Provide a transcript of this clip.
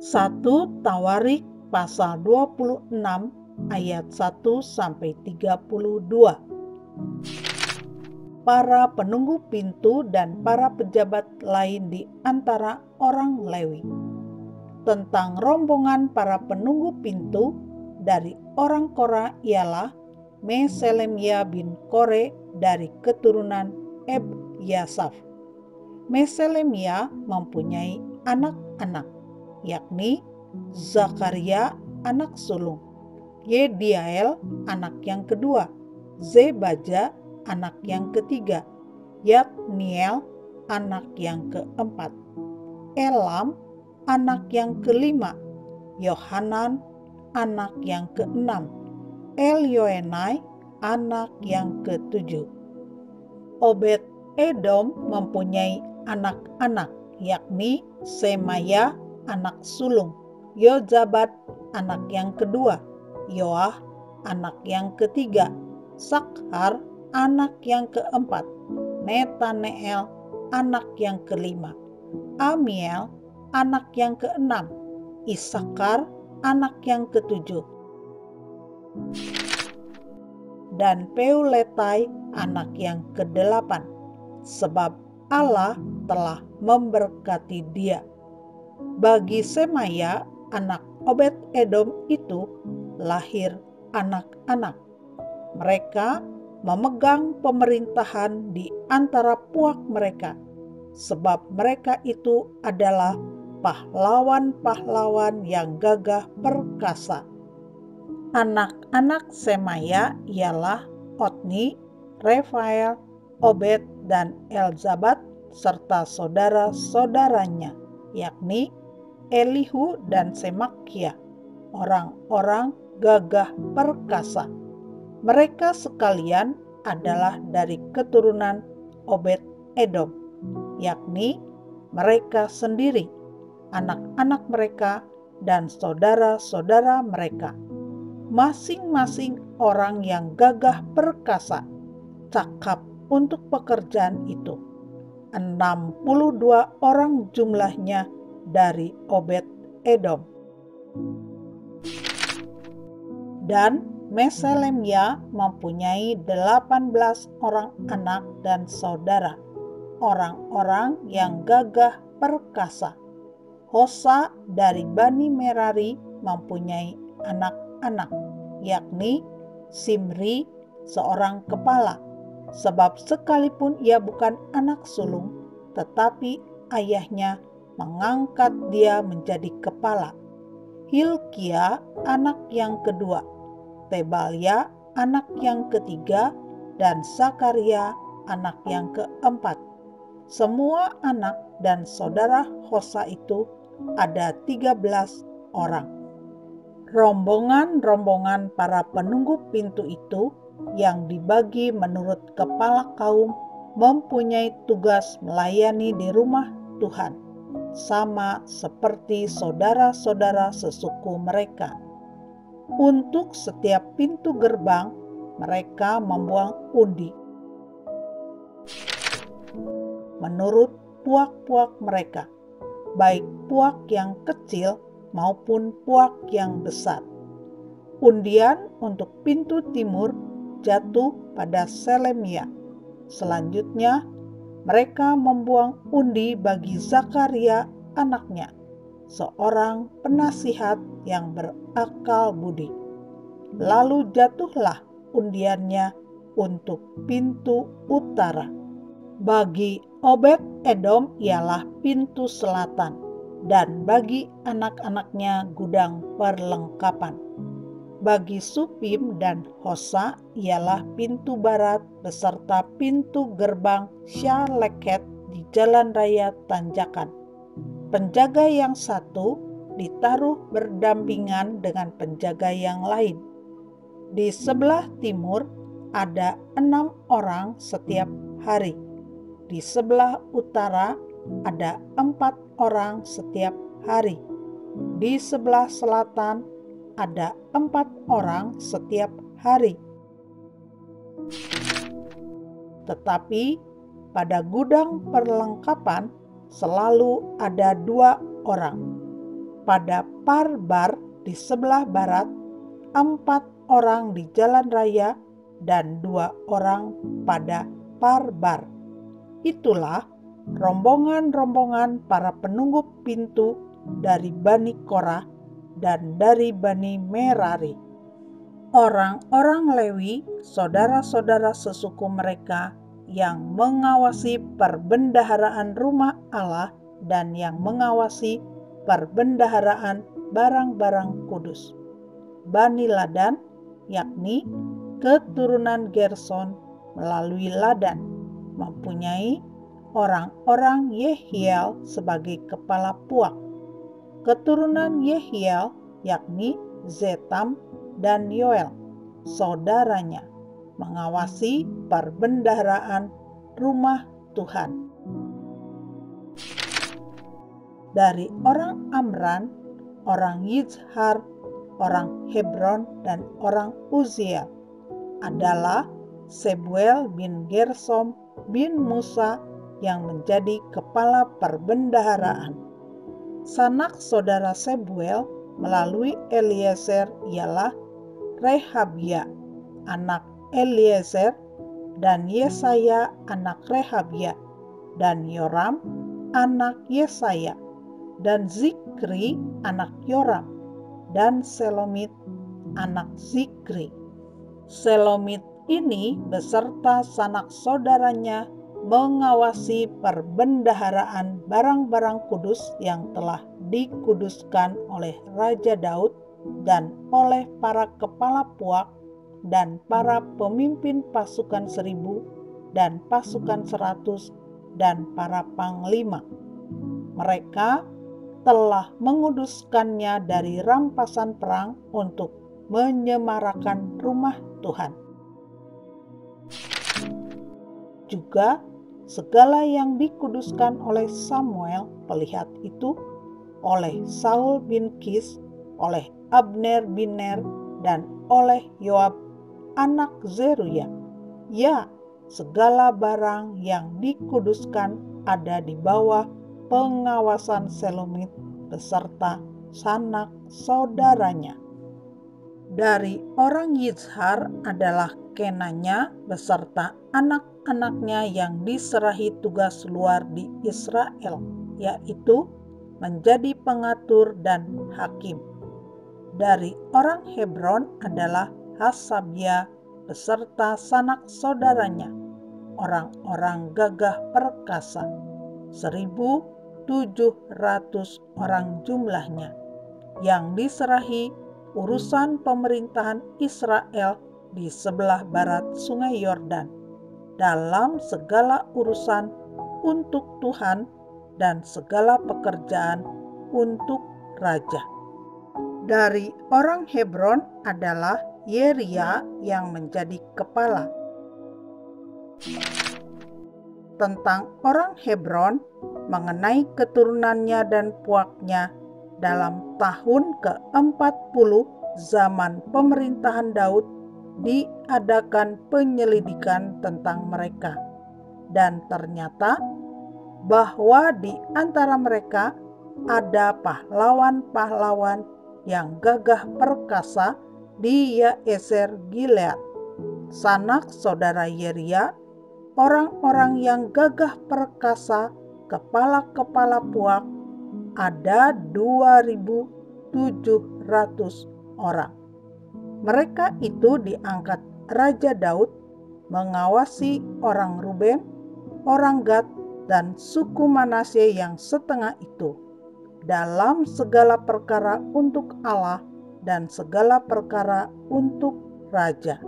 1 Tawarik pasal 26 ayat 1-32. Para penunggu pintu dan para pejabat lain di antara orang Lewi. Tentang rombongan para penunggu pintu dari orang Korah ialah Meselemia bin Kore dari keturunan Ebyasaf. Meselemia mempunyai anak-anak, yakni Zakaria anak sulung, Yediael anak yang kedua, Zebaja anak yang ketiga, Yatniel anak yang keempat, Elam anak yang kelima, Yohanan anak yang keenam, Elyoenai anak yang ketujuh. Obed Edom mempunyai anak-anak, yakni Semaya anak sulung, Yozabat anak yang kedua, Yoah anak yang ketiga, Sakhar anak yang keempat, Netaneel anak yang kelima, Amiel anak yang keenam, Isakar anak yang ketujuh, dan Peuletai anak yang kedelapan, sebab Allah telah memberkati dia. Bagi Semaya anak Obed Edom itu lahir anak-anak. Mereka memegang pemerintahan di antara puak mereka, sebab mereka itu adalah pahlawan-pahlawan yang gagah perkasa. Anak-anak Semaya ialah Otni, Refael, Obed, dan Elzabat, serta saudara-saudaranya, yakni Elihu dan Semakia, orang-orang gagah perkasa. Mereka sekalian adalah dari keturunan Obed Edom, yakni mereka sendiri, anak-anak mereka, dan saudara-saudara mereka. Masing-masing orang yang gagah perkasa, cakap untuk pekerjaan itu. 62 orang jumlahnya dari Obed Edom. Dan Meselemia mempunyai 18 orang anak dan saudara, orang-orang yang gagah perkasa. Hosa dari Bani Merari mempunyai anak-anak, yakni Simri seorang kepala, sebab sekalipun ia bukan anak sulung, tetapi ayahnya mengangkat dia menjadi kepala. Hilkia anak yang kedua, Tebalia anak yang ketiga, dan Zakaria anak yang keempat. Semua anak dan saudara Hosa itu ada 13 orang. Rombongan-rombongan para penunggu pintu itu yang dibagi menurut kepala kaum mempunyai tugas melayani di rumah Tuhan, sama seperti saudara-saudara sesuku mereka. Untuk setiap pintu gerbang, mereka membuang undi menurut puak-puak mereka, baik puak yang kecil maupun puak yang besar. Undian untuk pintu timur jatuh pada Selemia. Selanjutnya, mereka membuang undi bagi Zakaria anaknya, seorang penasihat yang berakal budi. Lalu jatuhlah undiannya untuk pintu utara. Bagi Obed Edom ialah pintu selatan, dan bagi anak-anaknya gudang perlengkapan. Bagi Supim dan Hosa ialah pintu barat beserta pintu gerbang Syaleket di jalan raya tanjakan. Penjaga yang satu ditaruh berdampingan dengan penjaga yang lain. Di sebelah timur ada 6 orang setiap hari. Di sebelah utara ada 4 orang setiap hari. Di sebelah selatan ada 4 orang setiap hari. Tetapi pada gudang perlengkapan selalu ada 2 orang. pada Parbar di sebelah barat, 4 orang di jalan raya, dan 2 orang pada Parbar. Itulah rombongan-rombongan para penunggu pintu dari Bani Korah dan dari Bani Merari. Orang-orang Lewi, saudara-saudara sesuku mereka yang mengawasi perbendaharaan rumah Allah dan yang mengawasi perbendaharaan barang-barang kudus. Bani Ladan, yakni keturunan Gerson melalui Ladan, mempunyai orang-orang Yehiel sebagai kepala puak. Keturunan Yehiel, yakni Zetam dan Yoel, saudaranya, mengawasi perbendaharaan rumah Tuhan. Dari orang Amran, orang Yizhar, orang Hebron, dan orang Uziel adalah Sebuel bin Gersom bin Musa yang menjadi kepala perbendaharaan. Sanak saudara Sebuel melalui Eliezer ialah Rehabia, anak Eliezer, dan Yesaya anak Rehabia, dan Yoram anak Yesaya, dan Zikri anak Yoram, dan Selomit anak Zikri. Selomit ini beserta sanak saudaranya mengawasi perbendaharaan barang-barang kudus yang telah dikuduskan oleh Raja Daud dan oleh para kepala puak dan para pemimpin pasukan 1000 dan pasukan 100 dan para panglima. Mereka telah menguduskannya dari rampasan perang untuk menyemarakan rumah Tuhan. Juga segala yang dikuduskan oleh Samuel pelihat itu, oleh Saul bin Kis, oleh Abner bin Ner, dan oleh Yoab anak Zeruya. Ya, segala barang yang dikuduskan ada di bawah pengawasan Selomit beserta sanak saudaranya. Dari orang Yizhar adalah Kenanya beserta anak-anaknya yang diserahi tugas luar di Israel, yaitu menjadi pengatur dan hakim. Dari orang Hebron adalah Hasabia beserta sanak saudaranya, orang-orang gagah perkasa, 1.700 orang jumlahnya, yang diserahi urusan pemerintahan Israel di sebelah barat Sungai Yordan, dalam segala urusan untuk Tuhan dan segala pekerjaan untuk raja. Dari orang Hebron adalah Yeria yang menjadi kepala. Tentang orang Hebron mengenai keturunannya dan puaknya, dalam tahun ke-40 zaman pemerintahan Daud diadakan penyelidikan tentang mereka, dan ternyata bahwa di antara mereka ada pahlawan-pahlawan yang gagah perkasa di Yaeser Gilead. Sanak saudara Yeria, orang-orang yang gagah perkasa, kepala-kepala puak, ada 2.700 orang. Mereka itu diangkat Raja Daud mengawasi orang Ruben, orang Gad, dan suku Manasye yang setengah itu, dalam segala perkara untuk Allah dan segala perkara untuk raja.